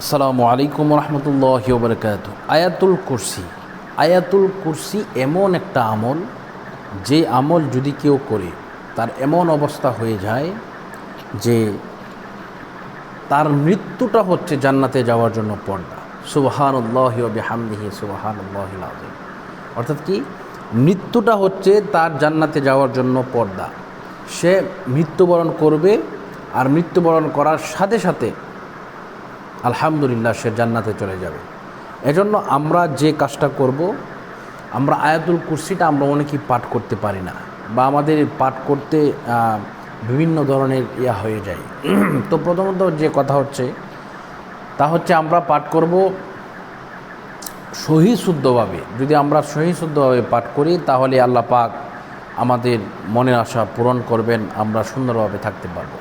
আসসালামু আলাইকুম রহমতুল্লাহি ওয়া বারাকাতুহু। আয়াতুল কুরসি এমন একটা আমল, যে আমল যদি কেউ করে তার এমন অবস্থা হয়ে যায় যে তার মৃত্যুটা হচ্ছে জান্নাতে যাওয়ার জন্য পর্দা। সুবহানাল্লাহি ওয়া বিহামদিহি সুবহানাল্লাহিল আযীম। অর্থাৎ কি, মৃত্যুটা হচ্ছে তার জান্নাতে যাওয়ার জন্য পর্দা। সে মৃত্যুবরণ করবে, আর মৃত্যুবরণ করার সাথে সাথে আলহামদুলিল্লাহ সে জান্নাতে চলে যাবে। এজন্য আমরা যে কাজটা করব, আমরা আয়াতুল কুরসিটা আমরা অনেকেই পাঠ করতে পারি না, বা আমাদের পাঠ করতে বিভিন্ন ধরনের হয়ে যায়। তো প্রথমত যে কথা হচ্ছে তা হচ্ছে আমরা পাঠ করব সহি শুদ্ধভাবে। যদি আমরা সহি শুদ্ধভাবে পাঠ করি তাহলে আল্লাহ পাক আমাদের মনের আশা পূরণ করবেন, আমরা সুন্দরভাবে থাকতে পারব।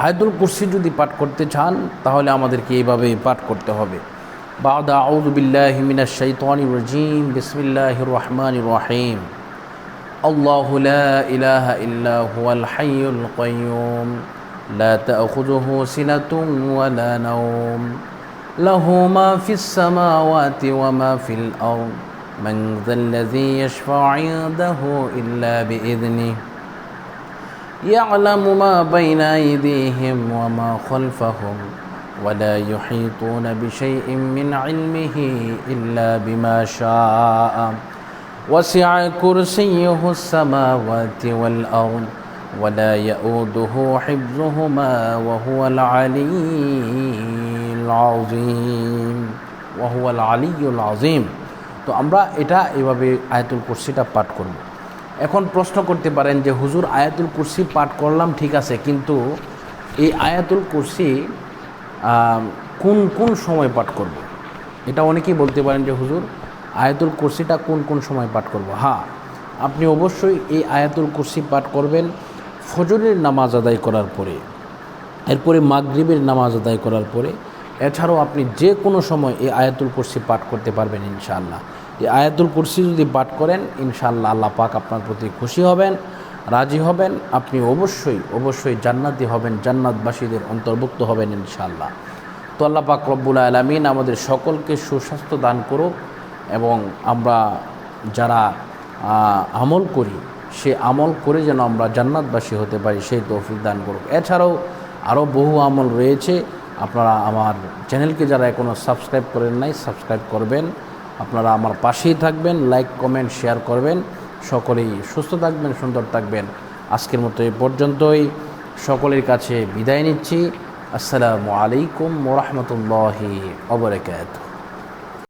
আয়াতুল কুরসি যদি পাঠ করতে চান তাহলে আমাদেরকে এইভাবে পাঠ করতে হবে। বা'দা আউযু বিল্লাহি মিনাশ শাইতানির রাজীম, বিসমিল্লাহির রহমানির রহিম। আল্লাহু লা ইলাহা ইল্লা হুয়াল হাইয়ুল কাইয়্যুম, লা তা'খুযুহু সিনাতুন ওয়া লা নাওম, লাহু মা ফিস সামাওয়াতি ওয়া মা ফিল আরদ, মান যাল্লাযী ইয়াশফা'ু 'ইনদাহু ইল্লা বিইذনিহি, يعلم ما بين أيديهم وما خلفهم ولا يحيطون بشيء من علمه إلا بما شاء وسع كرسيه السماوات والأرض ولا يؤوده حفظهما وهو العلي العظيم। তো আমরা এটা এভাবে আয়াতুল কুরসিটা পাঠ করব। এখন প্রশ্ন করতে পারেন যে হুজুর, আয়াতুল কুরসি পাঠ করলাম ঠিক আছে, কিন্তু এই আয়াতুল কুরসি কোন কোন সময় পাঠ করব? এটা অনেকেই বলতে পারেন যে হুজুর, আয়াতুল কুরসিটা কোন কোন সময় পাঠ করব? হ্যাঁ, আপনি অবশ্যই এই আয়াতুল কুরসি পাঠ করবেন ফজরের নামাজ আদায় করার পরে, এরপরে মাগরিবের নামাজ আদায় করার পরে। এছাড়াও আপনি যে কোনো সময় এই আয়াতুল কুরসি পাঠ করতে পারবেন ইনশাআল্লাহ। এই আয়াতুল কুরসি যদি পাঠ করেন ইনশাআল্লাহ আল্লাহ পাক আপনার প্রতি খুশি হবেন, রাজি হবেন, আপনি অবশ্যই জান্নাতি হবেন, জান্নাতবাসীদের অন্তর্ভুক্ত হবেন ইনশাআল্লাহ। তো আল্লাহ পাক রব্বুল আলামিন আমাদের সকলকে সুস্বাস্থ্য দান করুক, এবং আমরা যারা আমল করি সে আমল করে যেন আমরা জান্নাতবাসী হতে পারি সেই তৌফিক দান করুক। এছাড়াও আরও বহু আমল রয়েছে। আপনারা আমার চ্যানেলকে যারা এখনও সাবস্ক্রাইব করেন নাই, সাবস্ক্রাইব করবেন। আপনারা আমার পাশেই থাকবেন, লাইক কমেন্ট শেয়ার করবেন। সকলেই সুস্থ থাকবেন, সুন্দর থাকবেন। আজকের মতো এই পর্যন্তই, সকলের কাছে বিদায় নিচ্ছি। আসসালামু আলাইকুম ওয়া রাহমাতুল্লাহি ওয়া বারাকাতুহু।